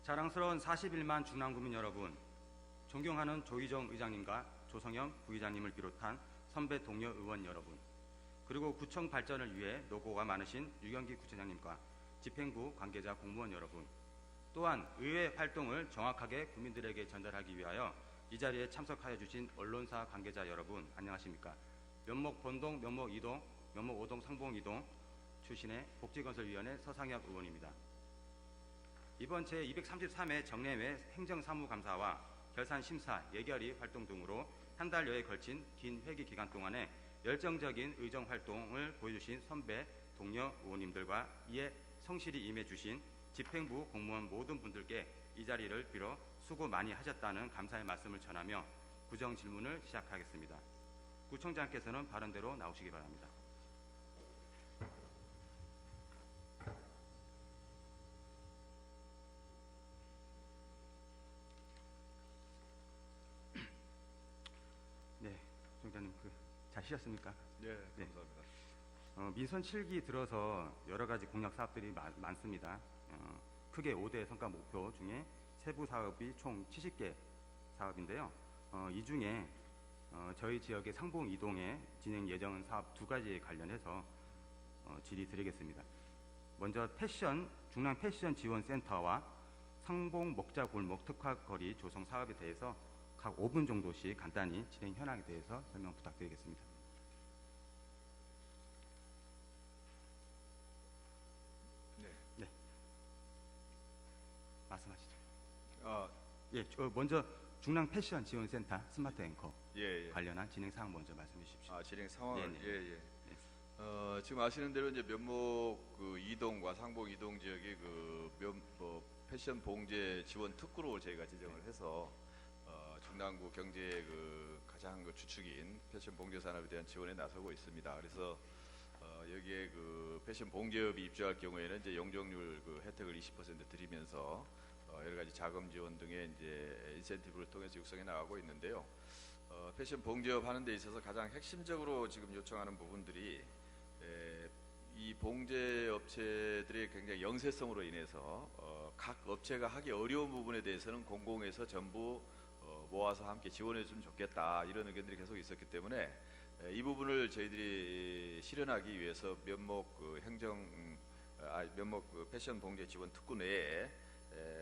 자랑스러운 41만 중랑구민 여러분, 존경하는 조희정 의장님과 조성영 부의장님을 비롯한 선배 동료 의원 여러분, 그리고 구청 발전을 위해 노고가 많으신 유경기 구청장님과 집행부 관계자 공무원 여러분, 또한 의회 활동을 정확하게 국민들에게 전달하기 위하여 이 자리에 참석하여 주신 언론사 관계자 여러분, 안녕하십니까? 면목 본동, 면목 이동, 면목 오동, 상봉 이동 출신의 복지건설위원회 서상혁 의원입니다. 이번 제233회 정례회 행정사무감사와 결산심사, 예결위 활동 등으로 한 달여에 걸친 긴 회기 기간 동안에 열정적인 의정활동을 보여주신 선배, 동료 의원님들과 이에 성실히 임해주신 집행부 공무원 모든 분들께 이 자리를 빌어 수고 많이 하셨다는 감사의 말씀을 전하며 구정 질문을 시작하겠습니다. 구청장께서는 발언대로 나오시기 바랍니다. 네, 구청장님 잘 쉬셨습니까? 네, 감사합니다. 민선 7기 들어서 여러 가지 공약 사업들이 많습니다. 크게 5대 성과 목표 중에 세부 사업이 총 70개 사업인데요. 이 중에 저희 지역의 상봉 이동에 진행 예정은 사업 2가지에 관련해서 질의드리겠습니다. 먼저 중랑 패션 지원센터와 상봉 먹자골목 특화거리 조성 사업에 대해서 각 5분 정도씩 간단히 진행 현황에 대해서 설명 부탁드리겠습니다. 네. 말씀하시죠. 예, 먼저 중랑 패션 지원센터 스마트 앵커 관련한 진행 사항 먼저 말씀해 주십시오. 진행 상황을 지금 아시는 대로 이제 면목 이동과 상봉 이동 지역이 패션 봉제 지원 특구로 저희가 지정을 해서 중랑구 경제의 가장 주축인 패션 봉제 산업에 대한 지원에 나서고 있습니다. 그래서 여기에 패션 봉제업이 입주할 경우에는 이제 용적률 혜택을 20% 드리면서 여러 가지 자금 지원 등의 이제 인센티브를 통해서 육성해 나가고 있는데요. 패션 봉제업 하는 데 있어서 가장 핵심적으로 지금 요청하는 부분들이 이 봉제 업체들의 굉장히 영세성으로 인해서 각 업체가 하기 어려운 부분에 대해서는 공공에서 전부 모아서 함께 지원해 주면 좋겠다, 이런 의견들이 계속 있었기 때문에 이 부분을 저희들이 실현하기 위해서 면목 패션 봉제 지원 특구 내에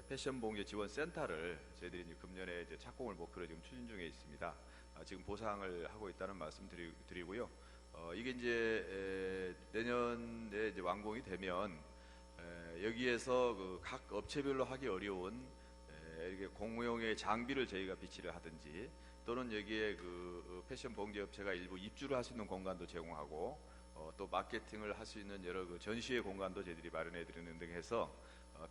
패션 봉제 지원 센터를 저희들이 이제 금년에 이제 착공을 목표로 지금 추진 중에 있습니다. 지금 보상을 하고 있다는 말씀 드리고요. 이게 이제 내년에 이제 완공이 되면 여기에서 각 업체별로 하기 어려운 이렇게 공용의 장비를 저희가 비치를 하든지, 또는 여기에 패션 봉제 업체가 일부 입주를 할 수 있는 공간도 제공하고 또 마케팅을 할 수 있는 여러 전시회 공간도 저희들이 마련해 드리는 등 해서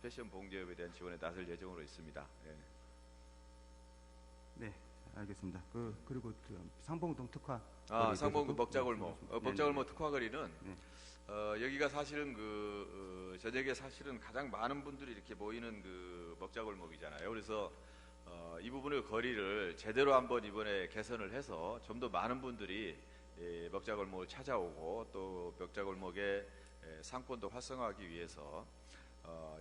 패션 봉제업에 대한 지원에 나설 예정으로 있습니다. 네, 알겠습니다. 그리고 상봉동 특화 상봉 먹자골목 특화거리는 여기가 사실은 저녁에 사실은 가장 많은 분들이 이렇게 모이는 먹자골목이잖아요. 그래서 이 부분의 거리를 제대로 한번 이번에 개선을 해서 좀 더 많은 분들이 먹자골목을 찾아오고 또 먹자골목의 상권도 활성화하기 위해서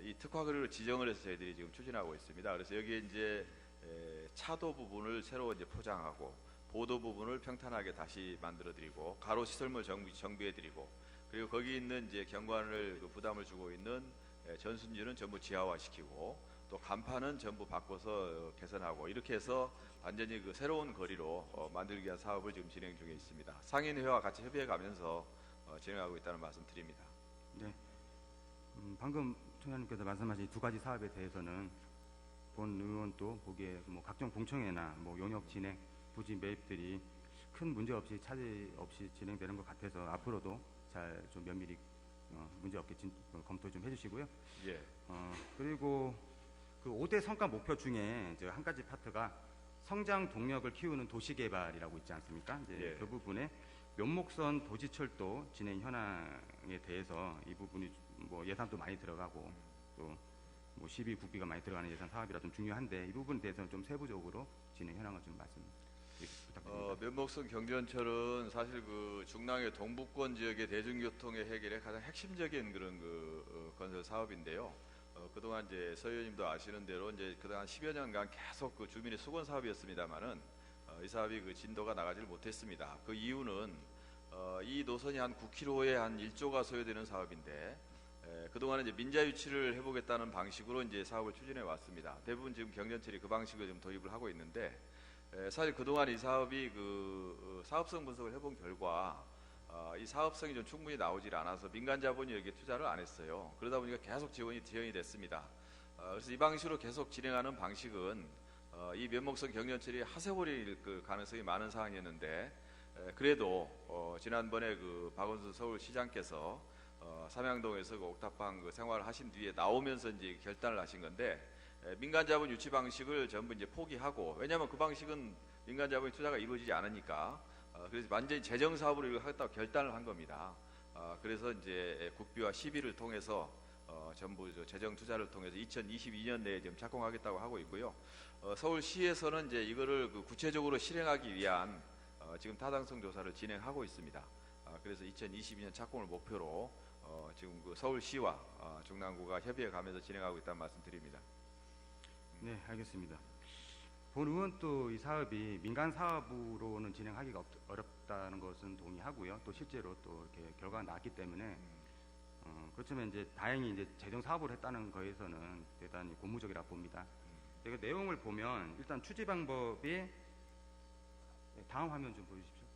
이 특화거리를 지정을 해서 저희들이 지금 추진하고 있습니다. 그래서 여기에 이제 차도 부분을 새로 이제 포장하고 보도 부분을 평탄하게 다시 만들어드리고 가로 시설물 정비해드리고, 그리고 거기 있는 이제 경관을 부담을 주고 있는 전순지는 전부 지하화시키고 또 간판은 전부 바꿔서 개선하고, 이렇게 해서 완전히 새로운 거리로 만들기 위한 사업을 지금 진행 중에 있습니다. 상인회와 같이 협의해가면서 진행하고 있다는 말씀 드립니다. 네. 방금 총장님께서 말씀하신 2가지 사업에 대해서는 본 의원도 보기에 각종 공청회나 용역 진행, 부지 매입들이 큰 문제 없이 차질 없이 진행되는 것 같아서 앞으로도 잘 좀 면밀히 문제 없게 검토 좀 해주시고요. 예. 그리고 5대 성과 목표 중에 이제 한 가지 파트가 성장 동력을 키우는 도시개발이라고 있지 않습니까? 이제 그 부분에 면목선 도지철도 진행 현황에 대해서 이 부분이 예산도 많이 들어가고 또 시비 국비가 많이 들어가는 예산 사업이라 좀 중요한데, 이 부분에 대해서는 좀 세부적으로 진행 현황을 좀 말씀 부탁드립니다. 면목선 경전철은 사실 중랑의 동부권 지역의 대중교통의 해결에 가장 핵심적인 그런 건설 사업인데요. 그동안 이제 서 의원님도 아시는 대로 이제 그동안 10여 년간 계속 그 주민의 수건 사업이었습니다만은 이 사업이 그 진도가 나가지를 못했습니다. 그 이유는 이 노선이 한 9km에 한 1조가 소요되는 사업인데 그동안은 이제 민자 유치를 해보겠다는 방식으로 이제 사업을 추진해 왔습니다. 대부분 지금 경전철이 그 방식을 좀 도입을 하고 있는데 사실 그동안 이 사업이 그 사업성 분석을 해본 결과 이 사업성이 좀 충분히 나오질 않아서 민간 자본이 여기에 투자를 안 했어요. 그러다 보니까 계속 지원이 됐습니다. 그래서 이 방식으로 계속 진행하는 방식은 이 면목성 경전철이 하세버릴 그 가능성이 많은 상황이었는데 그래도 지난번에 그 박원순 서울시장께서 삼양동에서 그 옥탑방 그 생활을 하신 뒤에 나오면서 이제 결단을 하신 건데 민간 자본 유치 방식을 전부 이제 포기하고, 왜냐하면 그 방식은 민간 자본의 투자가 이루어지지 않으니까 그래서 완전히 재정 사업으로 이걸 하겠다고 결단을 한 겁니다. 그래서 이제 국비와 시비를 통해서 전부 재정 투자를 통해서 2022년 내에 지금 착공하겠다고 하고 있고요. 서울시에서는 이제 이거를 그 구체적으로 실행하기 위한 지금 타당성 조사를 진행하고 있습니다. 그래서 2022년 착공을 목표로 지금 그 서울시와 중랑구가 협의해 가면서 진행하고 있다는 말씀드립니다. 네, 알겠습니다. 본 의원 또 이 사업이 민간 사업으로는 진행하기가 어렵다는 것은 동의하고요. 또 실제로 또 이렇게 결과가 나왔기 때문에 그렇지만 이제 다행히 이제 재정 사업을 했다는 거에서는 대단히 고무적이라 봅니다. 그 내용을 보면 일단 추진 방법이 다음 화면 좀 보여주십시오.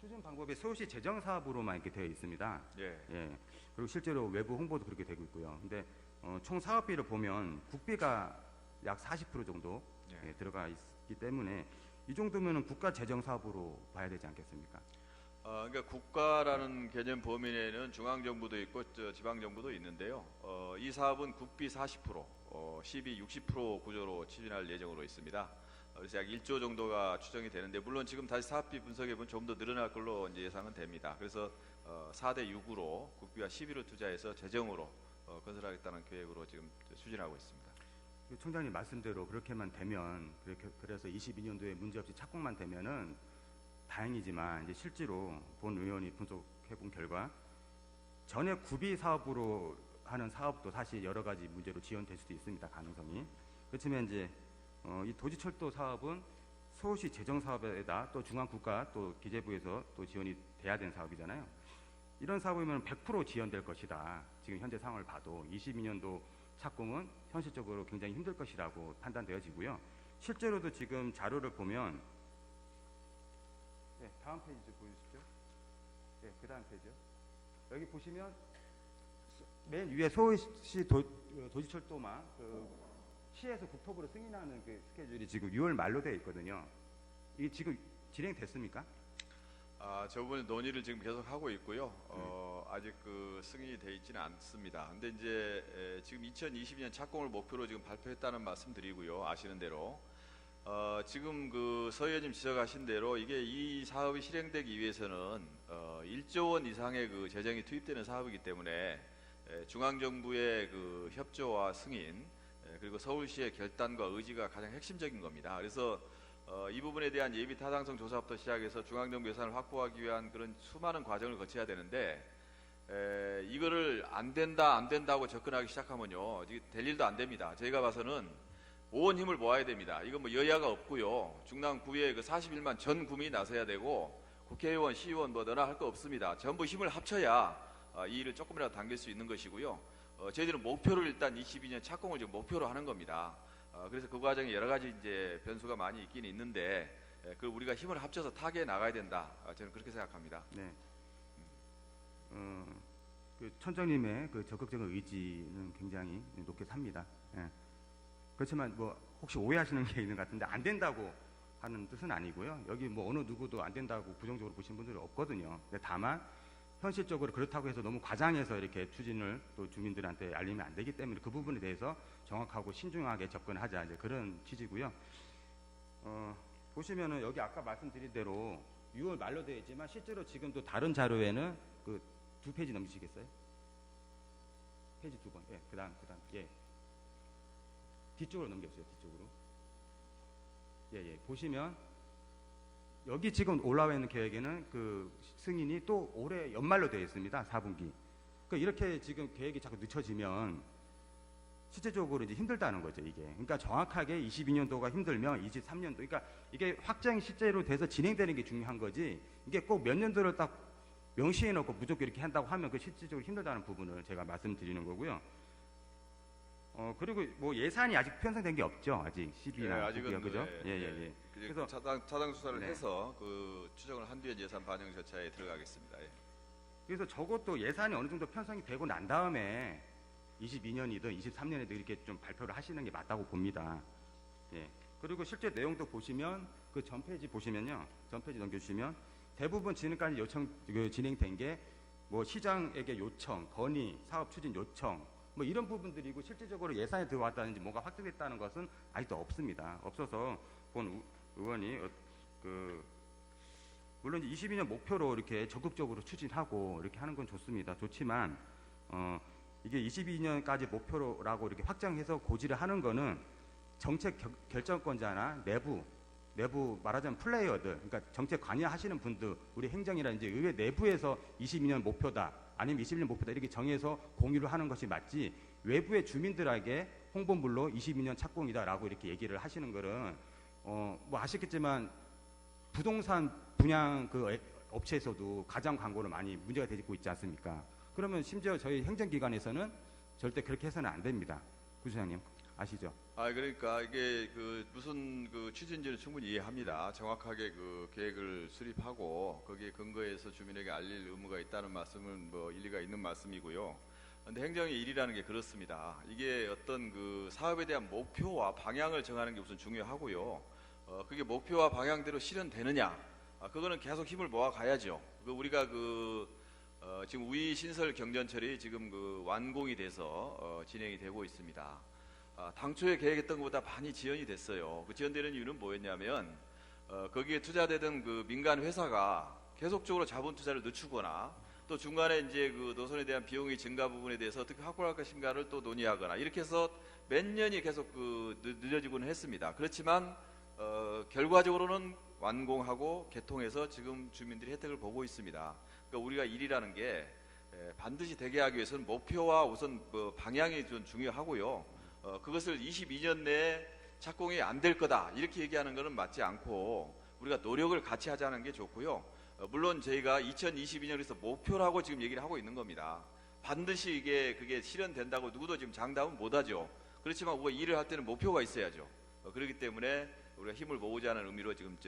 추진 방법이 서울시 재정 사업으로만 이렇게 되어 있습니다. 예. 그리고 실제로 외부 홍보도 그렇게 되고 있고요. 근데 총 사업비를 보면 국비가 약 40% 정도 들어가 있기 때문에 이 정도면은 국가 재정 사업으로 봐야 되지 않겠습니까? 그러니까 국가라는 개념 범위 내에는 중앙 정부도 있고 지방 정부도 있는데요. 이 사업은 국비 40%, 시비 60% 구조로 추진할 예정으로 있습니다. 그래서 약 1조 정도가 추정이 되는데, 물론 지금 다시 사업비 분석해 보면 좀 더 늘어날 걸로 이제 예상은 됩니다. 그래서 4대 6으로 국비와 시비를 투자해서 재정으로 건설하겠다는 계획으로 지금 추진하고 있습니다. 총장님 말씀대로 그렇게만 되면, 그래서 22년도에 문제없이 착공만 되면은 다행이지만, 이제 실제로 본 의원이 분석해 본 결과 전액 구비 사업으로 하는 사업도 사실 여러 가지 문제로 지연될 수도 있습니다. 가능성이. 그렇지만 이제 이 도지철도 사업은 서울시 재정 사업에다 또 중앙국가 또 기재부에서 또 지원이 돼야 되는 사업이잖아요. 이런 사업이면 100% 지연될 것이다. 지금 현재 상황을 봐도 22년도 착공은 현실적으로 굉장히 힘들 것이라고 판단되어지고요. 실제로도 지금 자료를 보면, 다음 페이지 좀 보여주십시오. 그 다음 페이지요. 여기 보시면 맨 위에 서울시 도지철도만 그 시에서 국토부로 승인하는 그 스케줄이 지금 6월 말로 되어 있거든요. 이게 지금 진행됐습니까? 저번에 논의를 지금 계속 하고 있고요. 아직 그 승인이 돼 있지는 않습니다. 근데 이제 지금 2022년 착공을 목표로 지금 발표했다는 말씀드리고요. 아시는 대로 지금 그 서 의원님 지적하신 대로 이게 이 사업이 실행되기 위해서는 1조 원 이상의 그 재정이 투입되는 사업이기 때문에 중앙 정부의 그 협조와 승인, 그리고 서울시의 결단과 의지가 가장 핵심적인 겁니다. 그래서 이 부분에 대한 예비 타당성 조사부터 시작해서 중앙정부 예산을 확보하기 위한 그런 수많은 과정을 거쳐야 되는데, 이거를 안 된다고 접근하기 시작하면요, 될 일도 안 됩니다. 저희가 봐서는 온 힘을 모아야 됩니다. 이건 뭐 여야가 없고요, 중랑구에 그 41만 전 구민이 나서야 되고, 국회의원, 시의원 뭐 너나 할 거 없습니다. 전부 힘을 합쳐야 이 일을 조금이라도 당길 수 있는 것이고요. 저희들은 목표를 일단 22년 착공을 지금 목표로 하는 겁니다. 그래서 그 과정에 여러 가지 이제 변수가 많이 있긴 있는데, 그 우리가 힘을 합쳐서 타개에 나가야 된다. 저는 그렇게 생각합니다. 네. 그 천장님의 그 적극적인 의지는 굉장히 높게 삽니다. 그렇지만 뭐 혹시 오해하시는 게 있는 것 같은데, 안 된다고 하는 뜻은 아니고요. 여기 뭐 어느 누구도 안 된다고 부정적으로 보시는 분들이 없거든요. 근데 다만 현실적으로 그렇다고 해서 너무 과장해서 이렇게 추진을 또 주민들한테 알리면 안 되기 때문에 그 부분에 대해서 정확하고 신중하게 접근하자, 이제 그런 취지고요. 보시면은 여기 아까 말씀드린 대로 6월 말로 되어 있지만 실제로 지금 또 다른 자료에는 그 2페이지 넘기시겠어요? 페이지 2번. 그다음. 뒤쪽으로 넘겨주세요. 뒤쪽으로. 보시면 여기 지금 올라와 있는 계획에는 그 승인이 또 올해 연말로 되어 있습니다. 4분기. 이렇게 지금 계획이 자꾸 늦춰지면 실제적으로 이제 힘들다는 거죠, 이게. 그러니까 정확하게 22년도가 힘들면 23년도, 그러니까 이게 확정이 실제로 돼서 진행되는 게 중요한 거지, 이게 꼭 몇 년도를 딱 명시해 놓고 무조건 이렇게 한다고 하면 그 실질적으로 힘들다는 부분을 제가 말씀드리는 거고요. 그리고 뭐 예산이 아직 편성된 게 없죠, 아직 12나. 네, 아직은 그죠? 예. 그래서 차당 수사를 네. 해서 그 추정을 한 뒤에 예산 반영 절차에 들어가겠습니다. 예. 그래서 적어도 예산이 어느 정도 편성이 되고 난 다음에 22년이든 23년이든 이렇게 좀 발표를 하시는 게 맞다고 봅니다. 예. 그리고 실제 내용도 보시면 그 전 페이지 보시면요, 전 페이지 넘겨주시면 대부분 지금까지 진행된 게 뭐 시장에게 요청, 건의, 사업 추진 요청 뭐 이런 부분들이고, 실질적으로 예산이 들어왔다든지 뭔가 확정됐다는 것은 아직도 없습니다. 없어서 본 의원이 물론 22년 목표로 이렇게 적극적으로 추진하고 이렇게 하는 건 좋지만 이게 22년까지 목표라고 이렇게 확정해서 고지를 하는 거는 정책 결정권자나 내부 말하자면 플레이어들, 그러니까 정책 관여하시는 분들, 우리 행정이라든지 의회 내부에서 22년 목표다, 아니면 21년 목표다 이렇게 정해서 공유를 하는 것이 맞지, 외부의 주민들에게 홍보물로 22년 착공이다라고 이렇게 얘기를 하시는 거는 뭐 아시겠지만 부동산 분양 그 업체에서도 가장 광고를 많이 문제가 되고 있지 않습니까? 그러면 심지어 저희 행정기관에서는 절대 그렇게 해서는 안 됩니다. 구시장님 아시죠? 그러니까 이게 그 무슨 그 취지인지는 충분히 이해합니다. 정확하게 그 계획을 수립하고 거기에 근거해서 주민에게 알릴 의무가 있다는 말씀은 뭐 일리가 있는 말씀이고요. 근데 행정의 일이라는 게 그렇습니다. 이게 어떤 그 사업에 대한 목표와 방향을 정하는 게 우선 중요하고요. 그게 목표와 방향대로 실현되느냐, 그거는 계속 힘을 모아 가야죠. 우리가 지금 우이 신설 경전철이 지금 완공이 돼서 진행이 되고 있습니다. 당초에 계획했던 것보다 많이 지연이 됐어요. 그 지연되는 이유는 뭐였냐면 거기에 투자되던 그 민간 회사가 계속적으로 자본 투자를 늦추거나, 또 중간에 이제 그 노선에 대한 비용의 증가 부분에 대해서 어떻게 확보할 것인가를 또 논의하거나, 이렇게 해서 몇 년이 계속 늦어지고는 했습니다. 그렇지만 결과적으로는 완공하고 개통해서 지금 주민들이 혜택을 보고 있습니다. 그러니까 우리가 일이라는 게 반드시 되게 하기 위해서는 목표와 우선 방향이 좀 중요하고요. 그것을 22년 내에 착공이 안 될 거다 이렇게 얘기하는 것은 맞지 않고, 우리가 노력을 같이 하자는 게 좋고요. 물론 저희가 2022년에서 목표라고 지금 얘기를 하고 있는 겁니다. 반드시 그게 실현된다고 누구도 지금 장담은 못하죠. 그렇지만 우리가 일을 할 때는 목표가 있어야죠. 그렇기 때문에 우리가 힘을 모으자는 의미로 지금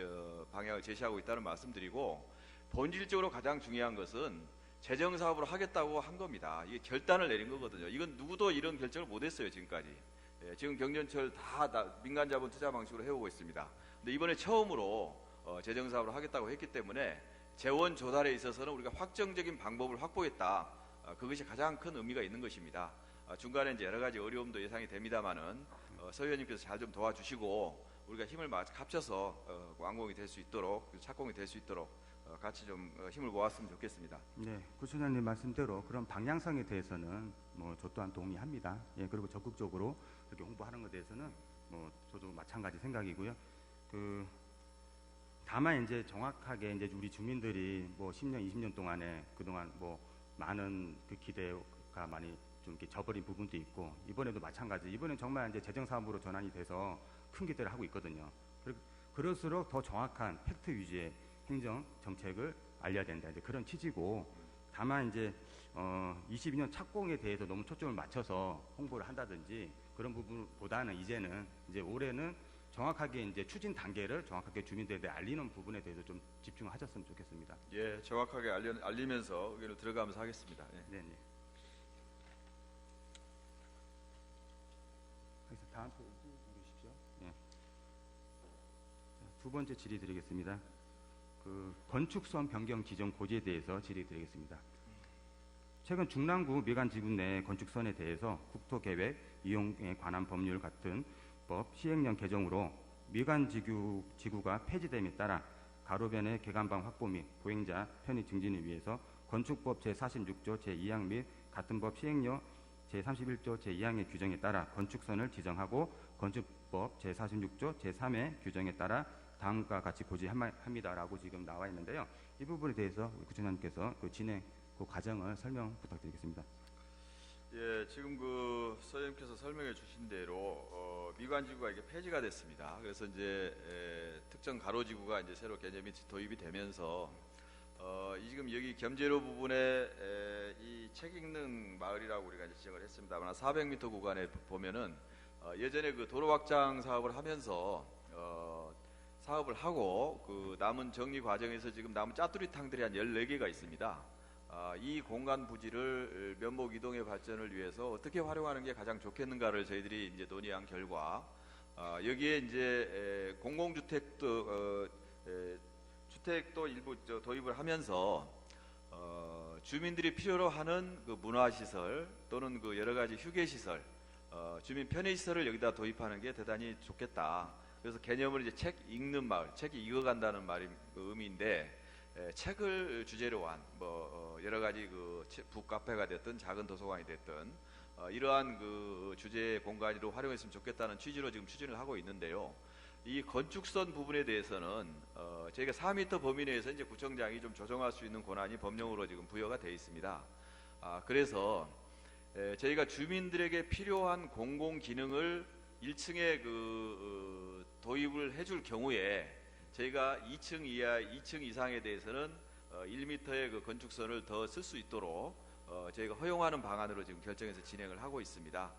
방향을 제시하고 있다는 말씀드리고, 본질적으로 가장 중요한 것은 재정 사업으로 하겠다고 한 겁니다. 이게 결단을 내린 거거든요. 이건 누구도 이런 결정을 못했어요, 지금까지. 지금 경전철 다 민간 자본 투자 방식으로 해오고 있습니다. 근데 이번에 처음으로 재정 사업으로 하겠다고 했기 때문에 재원 조달에 있어서는 우리가 확정적인 방법을 확보했다. 그것이 가장 큰 의미가 있는 것입니다. 중간에 이제 여러 가지 어려움도 예상이 됩니다만은 서 의원님께서 잘 좀 도와주시고 우리가 힘을 합쳐서 완공이 될 수 있도록, 착공이 될 수 있도록 같이 좀 힘을 모았으면 좋겠습니다. 네, 구청장님 말씀대로 그런 방향성에 대해서는 뭐 저 또한 동의합니다. 예, 그리고 적극적으로 이렇게 홍보하는 것에 대해서는 뭐 저도 마찬가지 생각이고요. 다만 이제 정확하게 이제 우리 주민들이 뭐 10년, 20년 동안에 그동안 뭐 많은 그 기대가 많이 좀 이렇게 저버린 부분도 있고, 이번에도 마찬가지. 이번엔 정말 이제 재정 사업으로 전환이 돼서 큰 기대를 하고 있거든요. 그럴수록 더 정확한 팩트 위주의 행정 정책을 알려야 된다, 이제 그런 취지고, 다만 이제 22년 착공에 대해서 너무 초점을 맞춰서 홍보를 한다든지 그런 부분보다는 이제는 이제 올해는 정확하게 이제 추진 단계를 정확하게 주민들에게 알리는 부분에 대해서 좀 집중하셨으면 좋겠습니다. 예, 정확하게 알리면서 의견을 들어가면서 하겠습니다. 예. 네, 네. 그래서 다음 페이지 보시죠. 예. 두 번째 질의 드리겠습니다. 건축선 변경 지정 고지에 대해서 질의드리겠습니다. 최근 중랑구 미관지구 내 건축선에 대해서 국토계획 이용에 관한 법률 같은 법 시행령 개정으로 미관지구가 폐지됨에 따라 가로변의 개간방 확보 및 보행자 편의 증진을 위해서 건축법 제46조 제2항 및 같은 법 시행령 제31조 제2항의 규정에 따라 건축선을 지정하고 건축법 제46조 제3의 규정에 따라 다음과 같이 고지합니다라고 지금 나와 있는데요. 이 부분에 대해서 구청장님께서 진행 그 과정을 설명 부탁드리겠습니다. 예, 지금 그 선생님께서 설명해 주신 대로 미관지구가 이게 폐지가 됐습니다. 그래서 이제 특정 가로지구가 이제 새로 개념이 도입이 되면서 이 지금 여기 겸재로 부분에 이 책 읽는 마을이라고 우리가 이제 지정을 했습니다만 400m 구간에 보면은 예전에 그 도로 확장 사업을 하면서 사업을 하고 그 남은 정리 과정에서 지금 남은 짜투리탕들이 한 14개가 있습니다. 이 공간 부지를 면목 이동의 발전을 위해서 어떻게 활용하는 게 가장 좋겠는가를 저희들이 이제 논의한 결과 여기에 이제 공공주택도 주택도 일부 도입을 하면서 주민들이 필요로 하는 그 문화시설 또는 그 여러 가지 휴게시설, 주민 편의시설을 여기다 도입하는 게 대단히 좋겠다. 그래서 개념을 이제 책 읽는 마을, 책이 익어간다는 말이 그 의미인데 책을 주제로 한 여러 가지 그 북카페가 됐든 작은 도서관이 됐든 이러한 그 주제 공간으로 활용했으면 좋겠다는 취지로 지금 추진을 하고 있는데요. 이 건축선 부분에 대해서는 저희가 4m 범위 내에서 이제 구청장이 좀 조정할 수 있는 권한이 법령으로 지금 부여가 되어 있습니다. 그래서 저희가 주민들에게 필요한 공공 기능을 1층에 도입을 해줄 경우에 저희가 2층 이하, 2층 이상에 대해서는 1m의 그 건축선을 더 쓸 수 있도록 저희가 허용하는 방안으로 지금 결정해서 진행을 하고 있습니다.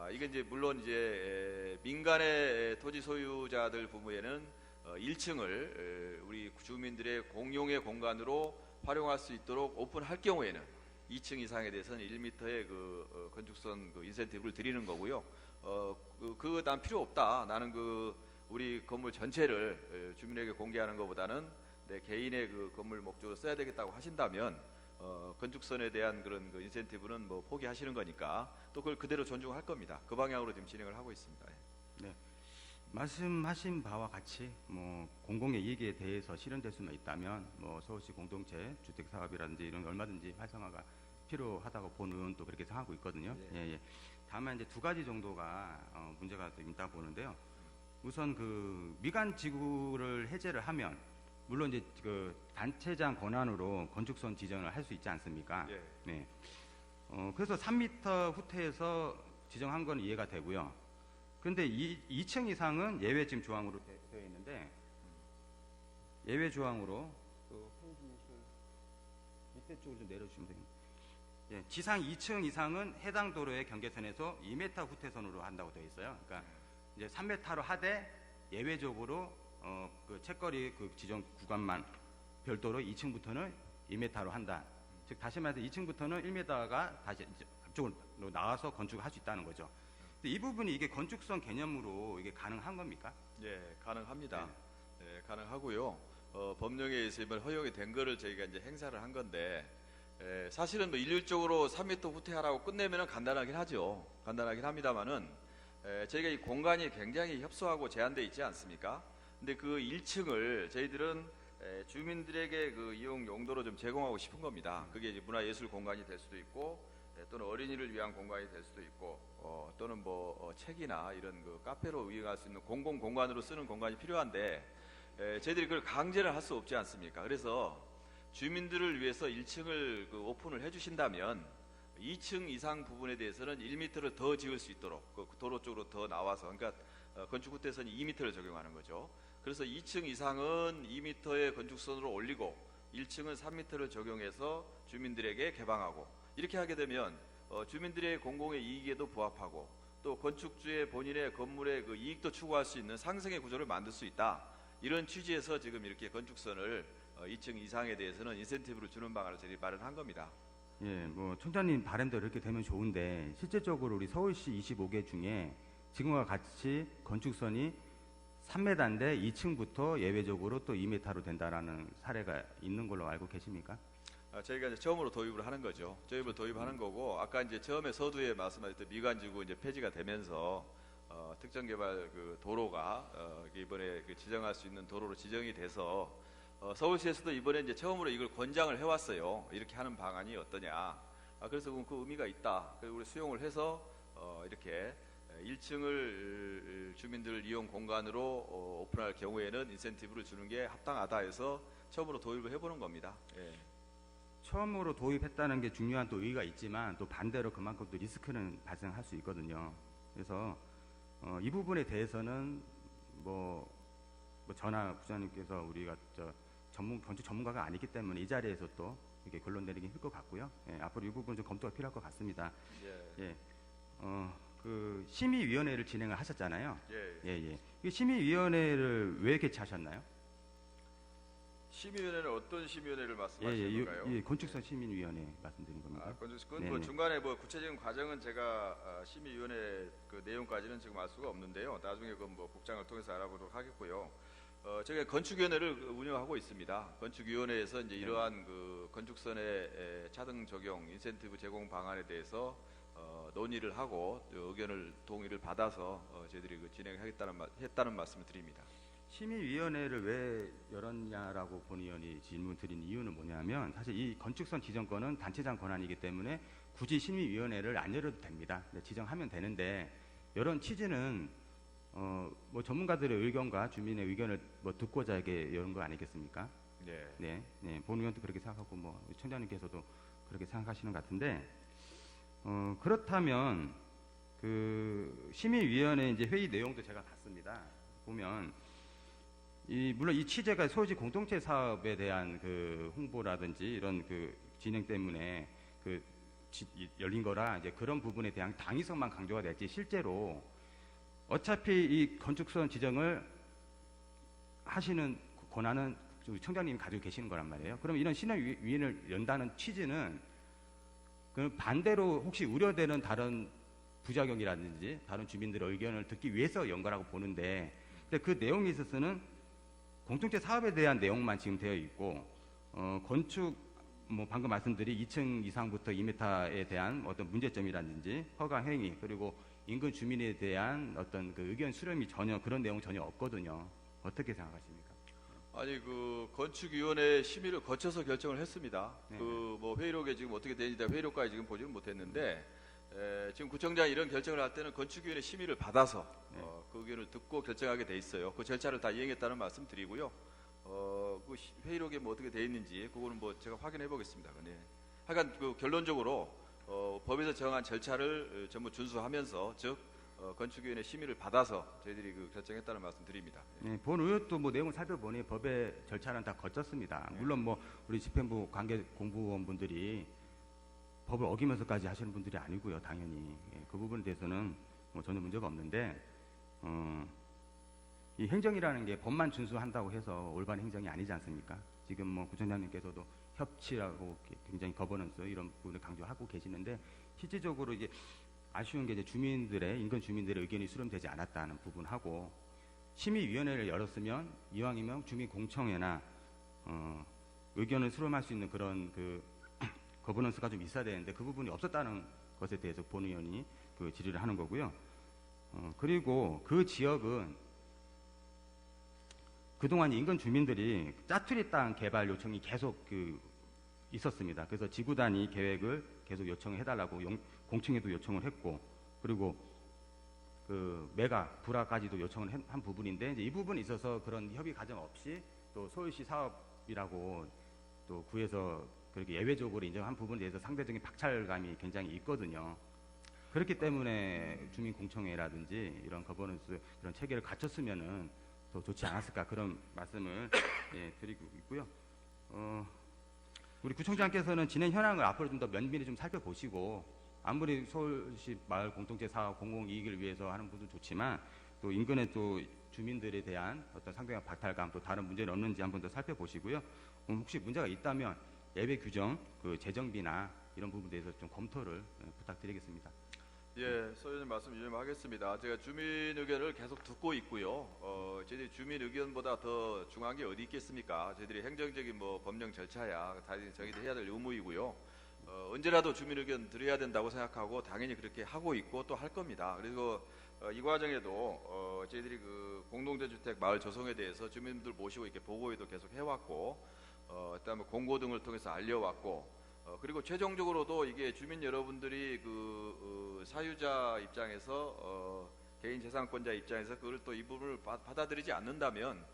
이게 이제 물론 이제 민간의 토지 소유자들 부분에는 1층을 우리 주민들의 공용의 공간으로 활용할 수 있도록 오픈할 경우에는 2층 이상에 대해서는 1m의 그 건축선 그 인센티브를 드리는 거고요. 그거 난 필요 없다. 나는 우리 건물 전체를 주민에게 공개하는 것보다는 내 개인의 그 건물 목적으로 써야 되겠다고 하신다면 건축선에 대한 그런 그 인센티브는 뭐 포기하시는 거니까 또 그걸 그대로 존중할 겁니다. 그 방향으로 지금 진행을 하고 있습니다. 네, 말씀하신 바와 같이 뭐 공공의 이익에 대해서 실현될 수만 있다면 뭐 서울시 공동체 주택 사업이라든지 이런 게 얼마든지 활성화가 필요하다고 보는 의원도 그렇게 생각하고 있거든요. 예. 다만 이제 두 가지 정도가 문제가 좀 있다 보는데요. 우선 그 미관 지구를 해제를 하면 물론 이제 그 단체장 권한으로 건축선 지정을 할 수 있지 않습니까? 예. 네. 그래서 3m 후퇴해서 지정한 건 이해가 되고요. 그런데 2층 이상은 예외 지금 조항으로 되어 있는데 예외 조항으로 그 밑에 쪽을 좀 내려주시면 됩니다. 예, 지상 2층 이상은 해당 도로의 경계선에서 2m 후퇴선으로 한다고 되어 있어요. 그러니까 이제 3m로 하되 예외적으로 그 책거리 그 지정 구간만 별도로 2층부터는 2m로 한다. 즉 다시 말해서 2층부터는 1m가 다시 앞쪽으로 나와서 건축을 할 수 있다는 거죠. 근데 이 부분이 이게 건축선 개념으로 이게 가능한 겁니까? 예, 가능합니다. 예, 가능하고요. 법령에 의해서 이번 허용이 된 거를 저희가 이제 행사를 한 건데 사실은 뭐 일률적으로 3m 후퇴하라고 끝내면은 간단하긴 하죠. 간단하긴 합니다만은 저희가 이 공간이 굉장히 협소하고 제한되어 있지 않습니까? 근데 그 1층을 저희들은 주민들에게 그 이용 용도로 좀 제공하고 싶은 겁니다. 그게 이제 문화예술 공간이 될 수도 있고 또는 어린이를 위한 공간이 될 수도 있고 또는 뭐 책이나 이런 그 카페로 이용할 수 있는 공공 공간으로 쓰는 공간이 필요한데 저희들이 그걸 강제를 할 수 없지 않습니까? 그래서 주민들을 위해서 1층을 그 오픈을 해주신다면 2층 이상 부분에 대해서는 1m를 더 지을 수 있도록 그 도로 쪽으로 더 나와서 그러니까 건축 후퇴선이 2m를 적용하는 거죠. 그래서 2층 이상은 2m의 건축선으로 올리고 1층은 3m를 적용해서 주민들에게 개방하고 이렇게 하게 되면 주민들의 공공의 이익에도 부합하고 또 건축주의 본인의 건물의 그 이익도 추구할 수 있는 상승의 구조를 만들 수 있다. 이런 취지에서 지금 이렇게 건축선을 2층 이상에 대해서는 인센티브를 주는 방안을 저희들이 마련한 겁니다. 예, 뭐 총장님 바람대로 이렇게 되면 좋은데 실제적으로 우리 서울시 25개 중에 지금과 같이 건축선이 3m인데 2층부터 예외적으로 또 2m로 된다라는 사례가 있는 걸로 알고 계십니까? 저희가 이제 처음으로 도입을 하는 거죠. 저희를 도입하는 거고 아까 이제 처음에 서두에 말씀하셨던 미관지구 이제 폐지가 되면서 특정개발 그 도로가 이번에 그 지정할 수 있는 도로로 지정이 돼서 서울시에서도 이번에 이제 처음으로 이걸 권장을 해왔어요. 이렇게 하는 방안이 어떠냐. 그래서 그 의미가 있다. 그리고 우리 수용을 해서 이렇게 1층을 주민들 이용 공간으로 오픈할 경우에는 인센티브를 주는 게 합당하다 해서 처음으로 도입을 해보는 겁니다. 예. 처음으로 도입했다는 게 중요한 또 의의가 있지만 또 반대로 그만큼 또 리스크는 발생할 수 있거든요. 그래서 이 부분에 대해서는 저나 부장님께서 우리가 건축 전문가가 아니기 때문에 이 자리에서 또 이렇게 결론 내리기 힘들 것 같고요. 예, 앞으로 이 부분 좀 검토가 필요할 것 같습니다. 예. 예, 그 심의위원회를 진행을 하셨잖아요. 예. 예. 이 심의위원회를 왜 개최하셨나요? 심의위원회는 어떤 심의위원회를 말씀하시는 건가요? 예, 건축선 심의위원회 말씀드린 겁니다. 건축선 뭐 중간에 뭐 구체적인 과정은 제가 심의위원회 그 내용까지는 지금 알 수가 없는데요. 나중에 그 뭐 국장을 통해서 알아보도록 하겠고요. 저희가 건축위원회를 운영하고 있습니다. 건축위원회에서 이제 이러한 그 건축선의 차등 적용, 인센티브 제공 방안에 대해서 논의를 하고 의견을 동의를 받아서 저희들이 그 진행하겠다는 말씀을 드립니다. 심의위원회를 왜 열었냐라고 본 의원이 질문 드린 이유는 뭐냐면 사실 이 건축선 지정권은 단체장 권한이기 때문에 굳이 심의위원회를 안 열어도 됩니다. 지정하면 되는데 이런 취지는 뭐 전문가들의 의견과 주민의 의견을 뭐 듣고자 이게 여는 거 아니겠습니까? 네. 본 의원도 그렇게 생각하고 뭐 청장님께서도 그렇게 생각하시는 것 같은데 그렇다면 그 심의위원회 이제 회의 내용도 제가 봤습니다. 보면 물론 이 취재가 소유지 공동체 사업에 대한 그 홍보라든지 이런 그 진행 때문에 열린 거라 이제 그런 부분에 대한 당위성만 강조가 됐지 실제로 어차피 이 건축선 지정을 하시는 권한은 청장님이 가지고 계시는 거란 말이에요. 그럼 이런 심의위원회를 연다는 취지는 그 반대로 혹시 우려되는 다른 부작용이라든지 다른 주민들의 의견을 듣기 위해서 연 거라고 보는데 근데 그 내용에 있어서는 공동체 사업에 대한 내용만 지금 되어 있고 건축 뭐 방금 말씀드린 2층 이상부터 2m에 대한 어떤 문제점이라든지 허가 행위 그리고 인근 주민에 대한 어떤 그 의견 수렴이 전혀 그런 내용 전혀 없거든요. 어떻게 생각하십니까? 아니 그 건축위원회 심의를 거쳐서 결정을 했습니다. 네. 그 뭐 회의록에 지금 어떻게 되는지 회의록까지 지금 보지는 못했는데 지금 구청장이 이런 결정을 할 때는 건축위원회 심의를 받아서 네. 그 의견을 듣고 결정하게 돼 있어요. 그 절차를 다 이행했다는 말씀 드리고요. 그 회의록에 뭐 어떻게 돼 있는지 그거는 뭐 제가 확인해 보겠습니다. 네. 하여간 그 결론적으로 법에서 정한 절차를 전부 준수하면서 즉 건축위원회 심의를 받아서 저희들이 그 결정했다는 말씀 드립니다. 네, 본 의원도 뭐 내용을 살펴보니 법의 절차는 다 거쳤습니다. 물론 뭐 우리 집행부 관계 공무원분들이 법을 어기면서까지 하시는 분들이 아니고요, 당연히 그 부분에 대해서는 뭐 전혀 문제가 없는데 이 행정이라는 게 법만 준수한다고 해서 올바른 행정이 아니지 않습니까? 지금 뭐 구청장님께서도 협치라고 굉장히 거버넌스 이런 부분을 강조하고 계시는데 실질적으로 이제 아쉬운 게 이제 인근 주민들의 의견이 수렴되지 않았다는 부분하고 심의위원회를 열었으면 이왕이면 주민공청회나 의견을 수렴할 수 있는 그런 그 거버넌스가 좀 있어야 되는데 그 부분이 없었다는 것에 대해서 본 의원이 그 질의를 하는 거고요. 그리고 그 지역은 그동안 인근 주민들이 짜투리 땅 개발 요청이 계속 있었습니다. 그래서 지구 단위 계획을 계속 요청을 해달라고 공청회도 요청을 했고 그리고 그 메가 불화까지도 요청을 한 부분인데 이제 이 부분에 있어서 그런 협의 과정 없이 또 서울시 사업이라고 또 구에서 그렇게 예외적으로 인정한 부분에 대해서 상대적인 박탈감이 굉장히 있거든요. 그렇기 때문에 주민공청회라든지 이런 거버넌스 이런 체계를 갖췄으면은 더 좋지 않았을까 그런 말씀을 드리고 있고요. 우리 구청장께서는 진행 현황을 앞으로 좀 더 면밀히 좀 살펴보시고 아무리 서울시 마을 공동체 사업 공공이익을 위해서 하는 분도 좋지만 또 인근의 또 주민들에 대한 어떤 상대방 박탈감 또 다른 문제는 없는지 한번 더 살펴보시고요. 혹시 문제가 있다면 예외 규정, 그 재정비나 이런 부분에 대해서 좀 검토를 부탁드리겠습니다. 예, 소위원님 말씀 유념하겠습니다. 제가 주민 의견을 계속 듣고 있고요. 저희들이 주민 의견보다 더 중요한 게 어디 있겠습니까? 저희들이 행정적인 뭐 법령 절차야 당연히 저희들이 해야 될 의무이고요. 언제라도 주민 의견 드려야 된다고 생각하고 당연히 그렇게 하고 있고 또 할 겁니다. 그리고 이 과정에도 저희들이 그 공동주택 마을 조성에 대해서 주민들 모시고 이렇게 보고회도 계속 해왔고, 그다음에 공고 등을 통해서 알려왔고. 그리고 최종적으로도 이게 주민 여러분들이 그 사유자 입장에서 개인 재산권자 입장에서 그걸 또 이 부분을 받아들이지 않는다면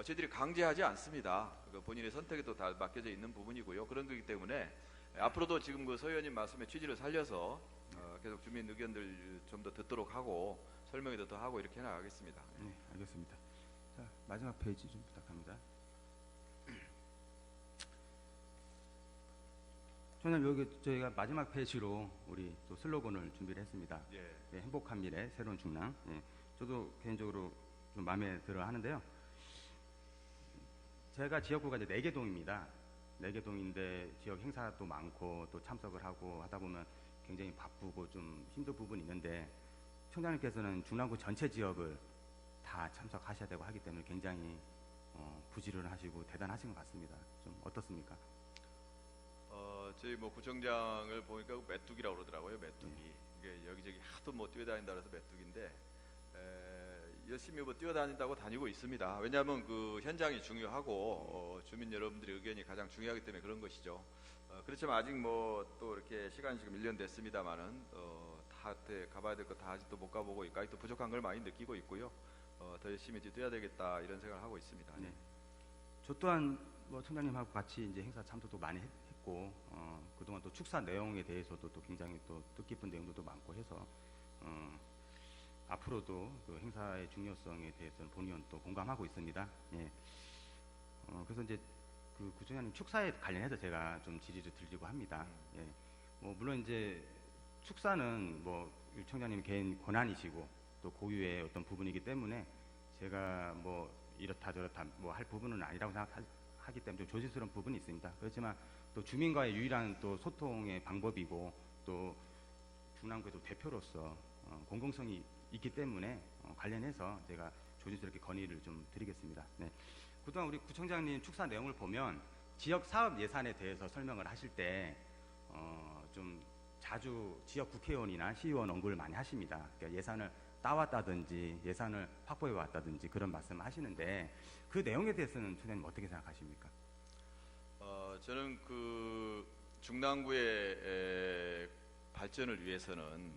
저희들이 강제하지 않습니다. 그 본인의 선택에 또 다 맡겨져 있는 부분이고요. 그런 거기 때문에 앞으로도 지금 그 서 의원님 말씀의 취지를 살려서 계속 주민 의견들 좀 더 듣도록 하고 설명도 더 하고 이렇게 해나가겠습니다. 네, 알겠습니다. 자, 마지막 페이지 좀 부탁합니다. 저는 여기 저희가 마지막 페이지로 우리 또 슬로건을 준비를 했습니다. 예. 예, 행복한 미래, 새로운 중랑. 예, 저도 개인적으로 좀 마음에 들어 하는데요. 제가 지역구가 이제 4개 동입니다. 4개 동인데 지역 행사도 많고 또 참석을 하고 하다 보면 굉장히 바쁘고 좀 힘든 부분이 있는데 총장님께서는 중랑구 전체 지역을 다 참석하셔야 되고 하기 때문에 굉장히 부지런하시고 대단하신 것 같습니다. 좀 어떻습니까? 저희 뭐 구청장을 보니까 메뚜기라고 그러더라고요. 메뚜기. 이게 여기저기 하도 뭐 뛰어다닌다 그래서 메뚜기인데 열심히 뭐 뛰어다닌다고 다니고 있습니다. 왜냐하면 그 현장이 중요하고 주민 여러분들의 의견이 가장 중요하기 때문에 그런 것이죠. 그렇지만 아직 뭐 또 이렇게 시간이 지금 1년 됐습니다만은 다 가봐야 될 거 다 아직도 못 가보고 있고 아직도 부족한 걸 많이 느끼고 있고요. 더 열심히 뛰어야 되겠다 이런 생각을 하고 있습니다. 네. 저 또한 뭐 총장님하고 같이 이제 행사 참석도 많이 했고 그동안 또 축사 내용에 대해서도 또 굉장히 또 뜻깊은 내용도 많고 해서 앞으로도 그 행사의 중요성에 대해서는 본의원 또 공감하고 있습니다. 예. 그래서 이제 그 구청장님 축사에 관련해서 제가 좀 질의를 드리고 합니다. 예. 뭐 물론 이제 축사는 뭐 총장님 개인 권한이시고 또 고유의 어떤 부분이기 때문에 제가 뭐 이렇다 저렇다 뭐 할 부분은 아니라고 생각하기 때문에 좀 조심스러운 부분이 있습니다. 그렇지만 또 주민과의 유일한 또 소통의 방법이고 또 중랑구의 대표로서 공공성이 있기 때문에 관련해서 제가 조심스럽게 건의를 좀 드리겠습니다. 네. 그동안 우리 구청장님 축사 내용을 보면 지역 사업 예산에 대해서 설명을 하실 때 좀 자주 지역 국회의원이나 시의원 언급을 많이 하십니다. 그러니까 예산을 따왔다든지 예산을 확보해 왔다든지 그런 말씀을 하시는데 그 내용에 대해서는 총장님 어떻게 생각하십니까? 저는 그 중랑구의 발전을 위해서는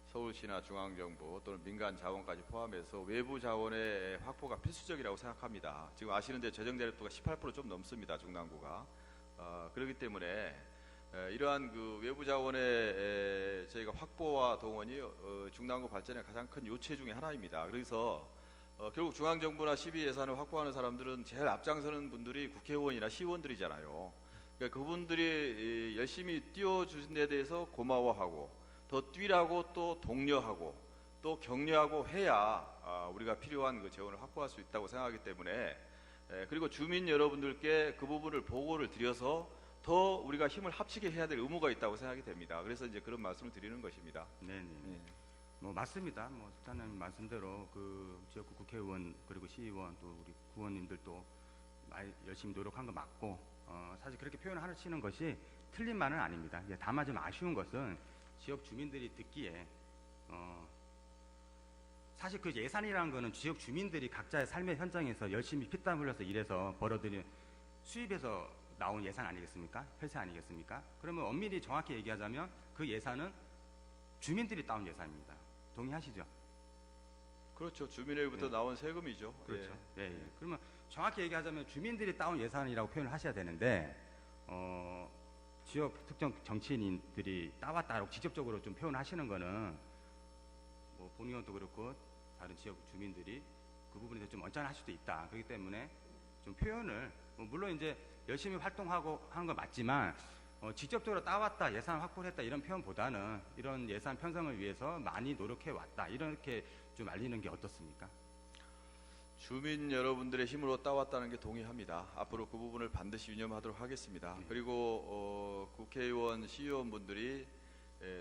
서울시나 중앙정부 또는 민간 자원까지 포함해서 외부 자원의 확보가 필수적이라고 생각합니다. 지금 아시는데 재정 자립도가 18% 좀 넘습니다. 중랑구가. 그렇기 때문에 이러한 그 외부 자원의 저희가 확보와 동원이 중랑구 발전의 가장 큰 요체 중에 하나입니다. 그래서 결국 중앙정부나 시비 예산을 확보하는 사람들은 제일 앞장서는 분들이 국회의원이나 시의원들이잖아요. 그러니까 그분들이 열심히 뛰어주신 데 대해서 고마워하고 더 뛰라고 또 독려하고 또 격려하고 해야 우리가 필요한 그 재원을 확보할 수 있다고 생각하기 때문에 그리고 주민 여러분들께 그 부분을 보고를 드려서 더 우리가 힘을 합치게 해야 될 의무가 있다고 생각이 됩니다. 그래서 이제 그런 말씀을 드리는 것입니다. 네. 뭐 맞습니다. 뭐 수장님 말씀대로 그 지역구 국회의원 그리고 시의원 또 우리 구원님들도 많이 열심히 노력한 거 맞고 사실 그렇게 표현하시는 것이 틀린 말은 아닙니다. 다만 좀 아쉬운 것은 지역 주민들이 듣기에 사실 그 예산이라는 거는 지역 주민들이 각자의 삶의 현장에서 열심히 피땀 흘려서 일해서 벌어들인 수입에서 나온 예산 아니겠습니까? 혈세 아니겠습니까? 그러면 엄밀히 정확히 얘기하자면 그 예산은 주민들이 따온 예산입니다. 동의하시죠? 그렇죠. 주민회부터 나온 세금이죠. 그렇죠. 예. 그러면 정확히 얘기하자면 주민들이 따온 예산이라고 표현을 하셔야 되는데 지역 특정 정치인들이 따왔다라고 직접적으로 좀 표현하시는 거는 뭐 본의원도 그렇고 다른 지역 주민들이 그 부분에 대해서 좀 언짢아할 수도 있다. 그렇기 때문에 좀 표현을 물론 이제 열심히 활동하고 하는 건 맞지만 직접적으로 따왔다, 예산 확보를 했다 이런 표현보다는 이런 예산 편성을 위해서 많이 노력해 왔다 이렇게 좀 알리는 게 어떻습니까? 주민 여러분들의 힘으로 따왔다는 게 동의합니다. 앞으로 그 부분을 반드시 유념하도록 하겠습니다. 그리고 국회의원, 시의원분들이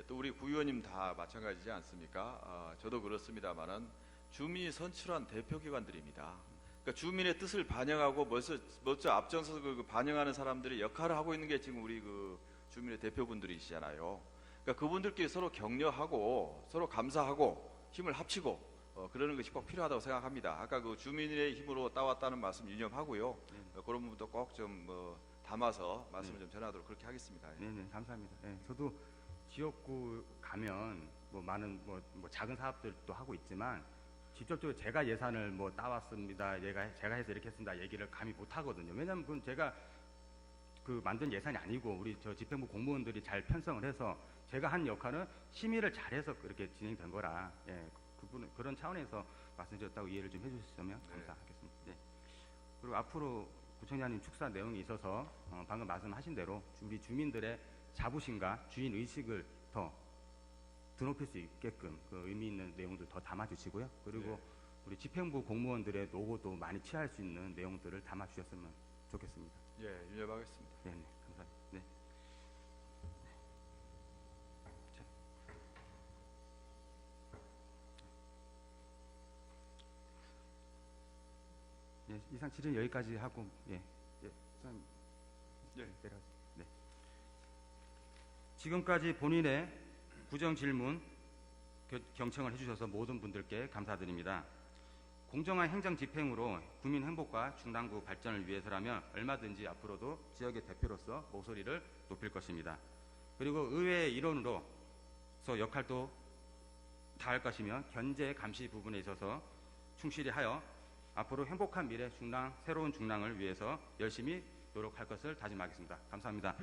또 우리 구의원님 다 마찬가지지 않습니까? 저도 그렇습니다만은 주민이 선출한 대표기관들입니다. 그러니까 주민의 뜻을 반영하고 먼저 앞장서서 그 반영하는 사람들이 역할을 하고 있는 게 지금 우리 그 주민의 대표분들이시잖아요. 그러니까 그분들끼리 서로 격려하고 서로 감사하고 힘을 합치고 그러는 것이 꼭 필요하다고 생각합니다. 아까 그 주민의 힘으로 따왔다는 말씀 유념하고요. 그런 부분도 꼭 좀 담아서 말씀을 좀 전하도록 그렇게 하겠습니다. 네, 감사합니다. 저도 지역구 가면 뭐 많은 뭐 작은 사업들도 하고 있지만 직접적으로 제가 예산을 뭐 따왔습니다. 제가 해서 이렇게 했습니다. 얘기를 감히 못 하거든요. 왜냐하면 그건 제가 그 만든 예산이 아니고 우리 저 집행부 공무원들이 잘 편성을 해서 제가 한 역할은 심의를 잘해서 그렇게 진행된 거라 그런 차원에서 말씀드렸다고 이해를 좀 해주셨으면 감사하겠습니다. 네. 그리고 앞으로 구청장님 축사 내용에 있어서 방금 말씀하신 대로 우리 주민들의 자부심과 주인 의식을 더 드높일 수 있게끔 그 의미 있는 내용들 더 담아주시고요. 그리고 우리 집행부 공무원들의 노고도 많이 취할 수 있는 내용들을 담아주셨으면 좋겠습니다. 예, 유념하겠습니다. 네, 감사합니다. 네. 이상 질의 여기까지 하고 수장님 내려가세요. 네. 지금까지 본인의 구정 질문 경청을 해주셔서 모든 분들께 감사드립니다. 공정한 행정 집행으로 국민 행복과 중랑구 발전을 위해서라면 얼마든지 앞으로도 지역의 대표로서 목소리를 높일 것입니다. 그리고 의회의 일원으로서 역할도 다할 것이며 견제 감시 부분에 있어서 충실히 하여 앞으로 행복한 미래 새로운 중랑을 위해서 열심히 노력할 것을 다짐하겠습니다. 감사합니다.